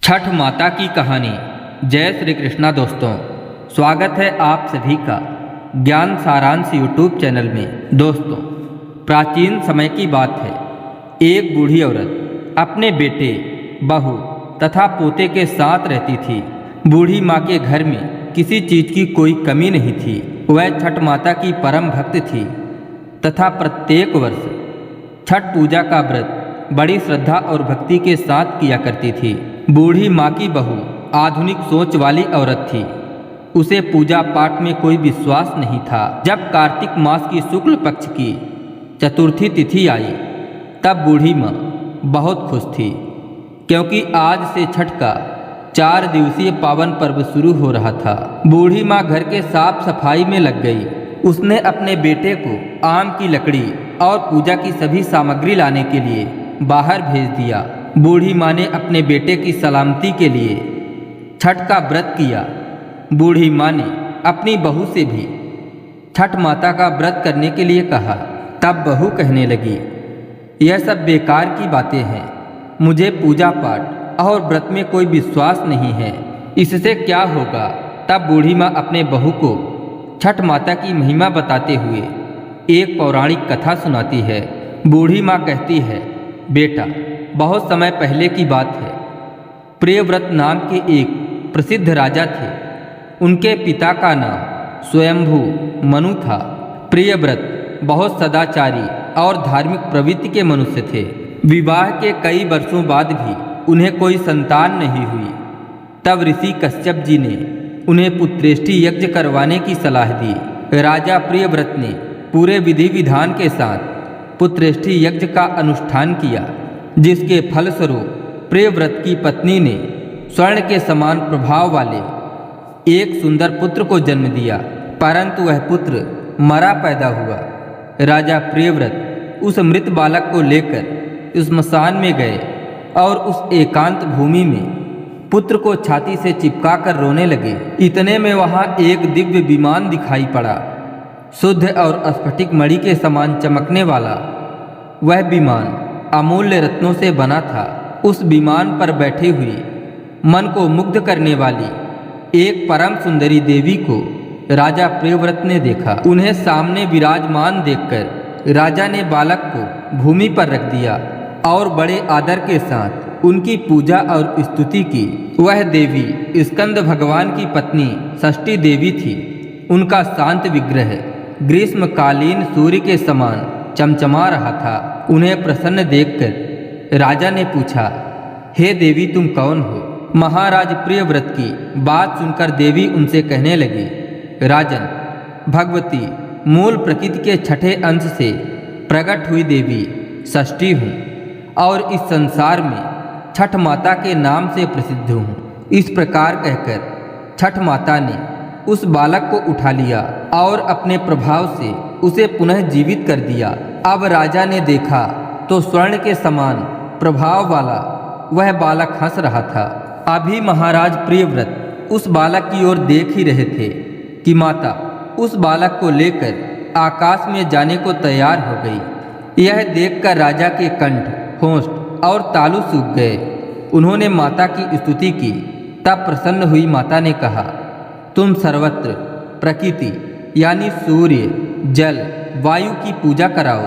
छठ माता की कहानी। जय श्री कृष्णा दोस्तों, स्वागत है आप सभी का ज्ञान सारांश यूट्यूब चैनल में। दोस्तों, प्राचीन समय की बात है। एक बूढ़ी औरत अपने बेटे, बहू तथा पोते के साथ रहती थी। बूढ़ी माँ के घर में किसी चीज़ की कोई कमी नहीं थी। वह छठ माता की परम भक्त थी तथा प्रत्येक वर्ष छठ पूजा का व्रत बड़ी श्रद्धा और भक्ति के साथ किया करती थी। बूढ़ी माँ की बहू आधुनिक सोच वाली औरत थी। उसे पूजा पाठ में कोई विश्वास नहीं था। जब कार्तिक मास की शुक्ल पक्ष की चतुर्थी तिथि आई तब बूढ़ी माँ बहुत खुश थी, क्योंकि आज से छठ का 4 दिवसीय पावन पर्व शुरू हो रहा था। बूढ़ी माँ घर के साफ सफाई में लग गई। उसने अपने बेटे को आम की लकड़ी और पूजा की सभी सामग्री लाने के लिए बाहर भेज दिया। बूढ़ी माँ ने अपने बेटे की सलामती के लिए छठ का व्रत किया। बूढ़ी माँ ने अपनी बहू से भी छठ माता का व्रत करने के लिए कहा। तब बहू कहने लगी, यह सब बेकार की बातें हैं। मुझे पूजा पाठ और व्रत में कोई विश्वास नहीं है, इससे क्या होगा। तब बूढ़ी माँ अपने बहू को छठ माता की महिमा बताते हुए एक पौराणिक कथा सुनाती है। बूढ़ी माँ कहती है, बेटा, बहुत समय पहले की बात है। प्रियव्रत नाम के एक प्रसिद्ध राजा थे। उनके पिता का नाम स्वयंभू मनु था। प्रियव्रत बहुत सदाचारी और धार्मिक प्रवृत्ति के मनुष्य थे। विवाह के कई वर्षों बाद भी उन्हें कोई संतान नहीं हुई। तब ऋषि कश्यप जी ने उन्हें पुत्रेष्टि यज्ञ करवाने की सलाह दी। राजा प्रियव्रत ने पूरे विधि विधान के साथ पुत्रेष्टि यज्ञ का अनुष्ठान किया, जिसके फलस्वरूप प्रियव्रत की पत्नी ने स्वर्ण के समान प्रभाव वाले एक सुंदर पुत्र को जन्म दिया, परंतु वह पुत्र मरा पैदा हुआ। राजा प्रियव्रत उस मृत बालक को लेकर स्मशान में गए और उस एकांत भूमि में पुत्र को छाती से चिपका कर रोने लगे। इतने में वहाँ एक दिव्य विमान दिखाई पड़ा। शुद्ध और स्फटिक मणि के समान चमकने वाला वह विमान अमूल्य रत्नों से बना था। उस विमान पर बैठी हुई मन को मुग्ध करने वाली एक परम सुंदरी देवी को राजा प्रियव्रत ने देखा। उन्हें सामने विराजमान देखकर राजा ने बालक को भूमि पर रख दिया और बड़े आदर के साथ उनकी पूजा और स्तुति की। वह देवी स्कंद भगवान की पत्नी षष्ठी देवी थी। उनका शांत विग्रह ग्रीष्मकालीन सूर्य के समान चमचमा रहा था। उन्हें प्रसन्न देखकर राजा ने पूछा, हे देवी, तुम कौन हो? महाराज प्रियव्रत की बात सुनकर देवी उनसे कहने लगी, राजन, भगवती मूल प्रकृति के छठे अंश से प्रकट हुई देवी षष्ठी हूँ और इस संसार में छठ माता के नाम से प्रसिद्ध हूँ। इस प्रकार कहकर छठ माता ने उस बालक को उठा लिया और अपने प्रभाव से उसे पुनः जीवित कर दिया। अब राजा ने देखा तो स्वर्ण के समान प्रभाव वाला वह बालक हंस रहा था। अभी महाराज प्रियव्रत उस बालक की ओर देख ही रहे थे कि माता उस बालक को लेकर आकाश में जाने को तैयार हो गई। यह देखकर राजा के कंठ, होंठ और तालू सूख गए। उन्होंने माता की स्तुति की। तब प्रसन्न हुई माता ने कहा, तुम सर्वत्र प्रकृति यानी सूर्य, जल, वायु की पूजा कराओ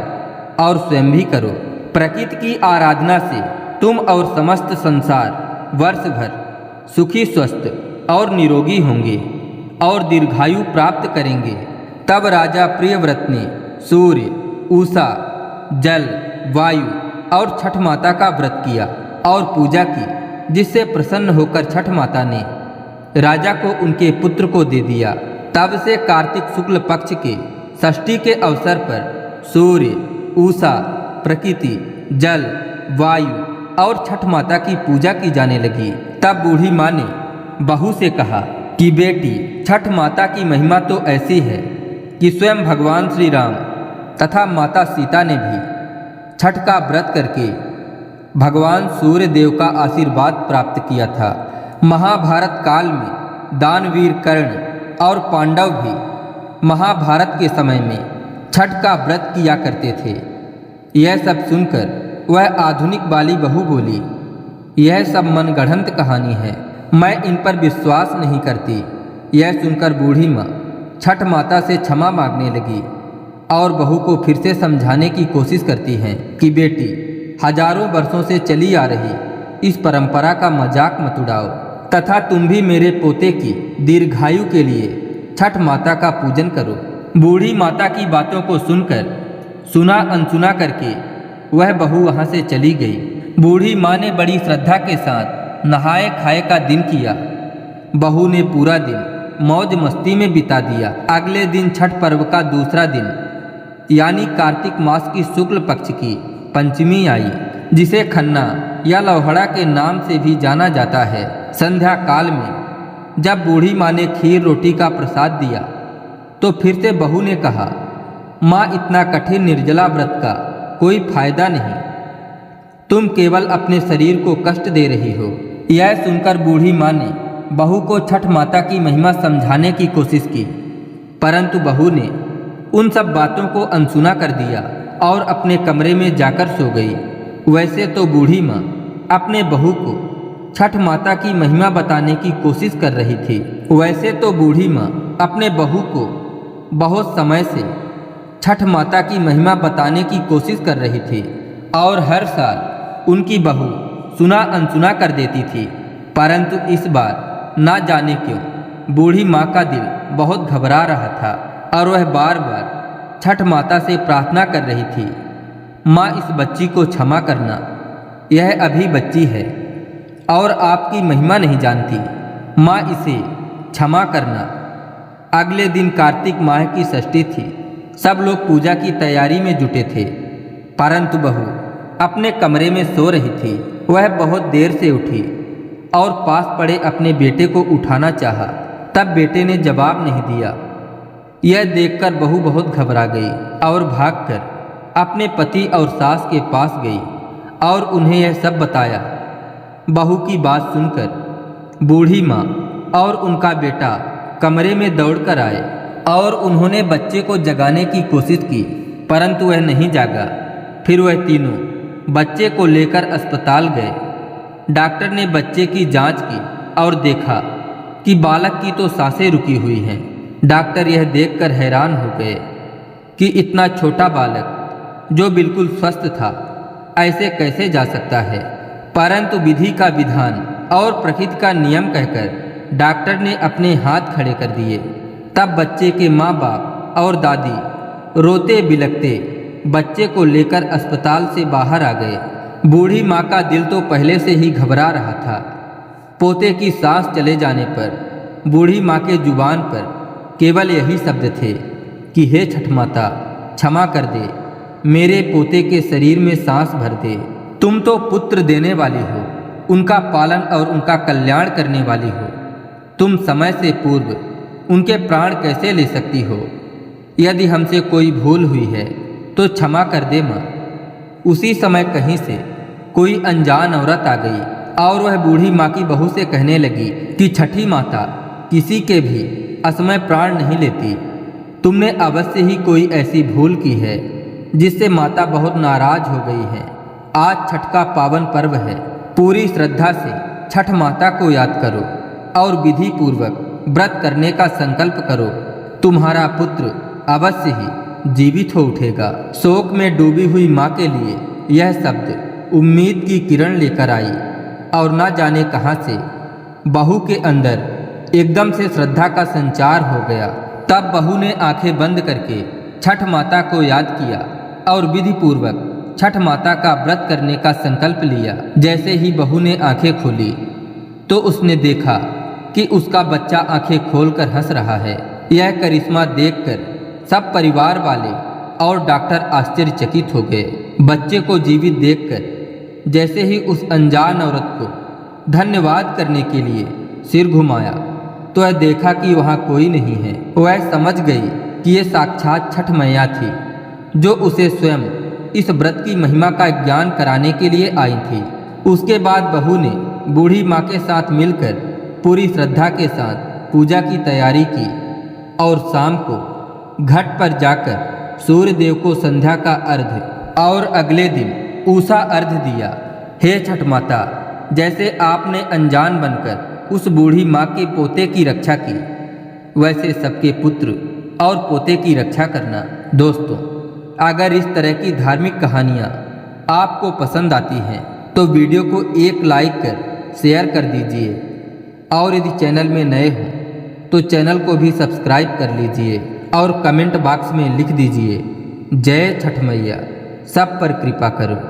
और स्वयं भी करो। प्रकृति की आराधना से तुम और समस्त संसार वर्ष भर सुखी, स्वस्थ और निरोगी होंगे और दीर्घायु प्राप्त करेंगे। तब राजा प्रियव्रत ने सूर्य, उषा, जल, वायु और छठ माता का व्रत किया और पूजा की, जिससे प्रसन्न होकर छठ माता ने राजा को उनके पुत्र को दे दिया। तब से कार्तिक शुक्ल पक्ष के षष्ठी के अवसर पर सूर्य, उषा, प्रकृति, जल, वायु और छठ माता की पूजा की जाने लगी। तब बूढ़ी माँ ने बहू से कहा कि बेटी, छठ माता की महिमा तो ऐसी है कि स्वयं भगवान श्री राम तथा माता सीता ने भी छठ का व्रत करके भगवान सूर्य देव का आशीर्वाद प्राप्त किया था। महाभारत काल में दानवीर कर्ण और पांडव भी महाभारत के समय में छठ का व्रत किया करते थे। यह सब सुनकर वह आधुनिक वाली बहू बोली, यह सब मनगढ़ंत कहानी है, मैं इन पर विश्वास नहीं करती। यह सुनकर बूढ़ी माँ छठ माता से क्षमा मांगने लगी और बहू को फिर से समझाने की कोशिश करती हैं कि बेटी, हजारों वर्षों से चली आ रही इस परंपरा का मजाक मत उड़ाओ तथा तुम भी मेरे पोते की दीर्घायु के लिए छठ माता का पूजन करो। बूढ़ी माता की बातों को सुनकर सुना अनसुना करके वह बहू वहाँ से चली गई। बूढ़ी माँ ने बड़ी श्रद्धा के साथ नहाए खाए का दिन किया। बहू ने पूरा दिन मौज मस्ती में बिता दिया। अगले दिन छठ पर्व का दूसरा दिन यानी कार्तिक मास की शुक्ल पक्ष की पंचमी आई, जिसे खन्ना या लौहड़ा के नाम से भी जाना जाता है। संध्या काल में जब बूढ़ी माँ ने खीर रोटी का प्रसाद दिया तो फिर से बहू ने कहा, माँ, इतना कठिन निर्जला व्रत का कोई फायदा नहीं, तुम केवल अपने शरीर को कष्ट दे रही हो। यह सुनकर बूढ़ी माँ ने बहू को छठ माता की महिमा समझाने की कोशिश की, परंतु बहू ने उन सब बातों को अनसुना कर दिया और अपने कमरे में जाकर सो गई। वैसे तो बूढ़ी माँ अपने बहू को छठ माता की महिमा बताने की कोशिश कर रही थी। वैसे तो बूढ़ी माँ अपने बहू को बहुत समय से छठ माता की महिमा बताने की कोशिश कर रही थी और हर साल उनकी बहू सुना अनसुना कर देती थी, परंतु इस बार ना जाने क्यों बूढ़ी माँ का दिल बहुत घबरा रहा था और वह बार बार छठ माता से प्रार्थना कर रही थी, माँ, इस बच्ची को क्षमा करना, यह अभी बच्ची है और आपकी महिमा नहीं जानती, माँ, इसे क्षमा करना। अगले दिन कार्तिक माह की षष्ठी थी। सब लोग पूजा की तैयारी में जुटे थे, परंतु बहू अपने कमरे में सो रही थी। वह बहुत देर से उठी और पास पड़े अपने बेटे को उठाना चाहा, तब बेटे ने जवाब नहीं दिया। यह देखकर बहू बहुत घबरा गई और भागकर अपने पति और सास के पास गई और उन्हें यह सब बताया। बहू की बात सुनकर बूढ़ी माँ और उनका बेटा कमरे में दौड़कर आए और उन्होंने बच्चे को जगाने की कोशिश की, परंतु वह नहीं जागा। फिर वह तीनों बच्चे को लेकर अस्पताल गए। डॉक्टर ने बच्चे की जांच की और देखा कि बालक की तो सांसें रुकी हुई हैं। डॉक्टर यह देखकर हैरान हो गए कि इतना छोटा बालक जो बिल्कुल स्वस्थ था ऐसे कैसे जा सकता है, परंतु विधि का विधान और प्रकृति का नियम कहकर डॉक्टर ने अपने हाथ खड़े कर दिए। तब बच्चे के माँ बाप और दादी रोते बिलखते बच्चे को लेकर अस्पताल से बाहर आ गए। बूढ़ी माँ का दिल तो पहले से ही घबरा रहा था। पोते की सांस चले जाने पर बूढ़ी माँ के जुबान पर केवल यही शब्द थे कि हे छठ माता, क्षमा कर दे, मेरे पोते के शरीर में सांस भर दे। तुम तो पुत्र देने वाली हो, उनका पालन और उनका कल्याण करने वाली हो। तुम समय से पूर्व उनके प्राण कैसे ले सकती हो? यदि हमसे कोई भूल हुई है तो क्षमा कर दे माँ। उसी समय कहीं से कोई अनजान औरत आ गई और वह बूढ़ी माँ की बहू से कहने लगी कि छठी माता किसी के भी असमय प्राण नहीं लेती। तुमने अवश्य ही कोई ऐसी भूल की है जिससे माता बहुत नाराज हो गई है। आज छठ का पावन पर्व है, पूरी श्रद्धा से छठ माता को याद करो और विधि पूर्वक व्रत करने का संकल्प करो। तुम्हारा पुत्र अवश्य ही जीवित हो उठेगा। शोक में डूबी हुई माँ के लिए यह शब्द उम्मीद की किरण लेकर आई और न जाने कहाँ से बहू के अंदर एकदम से श्रद्धा का संचार हो गया। तब बहू ने आंखें बंद करके छठ माता को याद किया और विधि पूर्वक छठ माता का व्रत करने का संकल्प लिया। जैसे ही बहू ने आंखें खोली तो उसने देखा कि उसका बच्चा आंखें खोलकर हंस रहा है। यह करिश्मा देखकर सब परिवार वाले और डॉक्टर आश्चर्यचकित हो गए। बच्चे को जीवित देखकर जैसे ही उस अनजान औरत को धन्यवाद करने के लिए सिर घुमाया तो वह देखा कि वहाँ कोई नहीं है। वह समझ गई कि ये साक्षात छठ मैया थी जो उसे स्वयं इस व्रत की महिमा का ज्ञान कराने के लिए आई थी। उसके बाद बहू ने बूढ़ी माँ के साथ मिलकर पूरी श्रद्धा के साथ पूजा की तैयारी की और शाम को घाट पर जाकर सूर्य देव को संध्या का अर्घ्य और अगले दिन उषा अर्घ्य दिया। हे छठ माता, जैसे आपने अनजान बनकर उस बूढ़ी माँ के पोते की रक्षा की, वैसे सबके पुत्र और पोते की रक्षा करना। दोस्तों, अगर इस तरह की धार्मिक कहानियाँ आपको पसंद आती हैं तो वीडियो को एक लाइक कर शेयर कर दीजिए, और यदि चैनल में नए हों तो चैनल को भी सब्सक्राइब कर लीजिए और कमेंट बॉक्स में लिख दीजिए जय छठ मैया सब पर कृपा करो।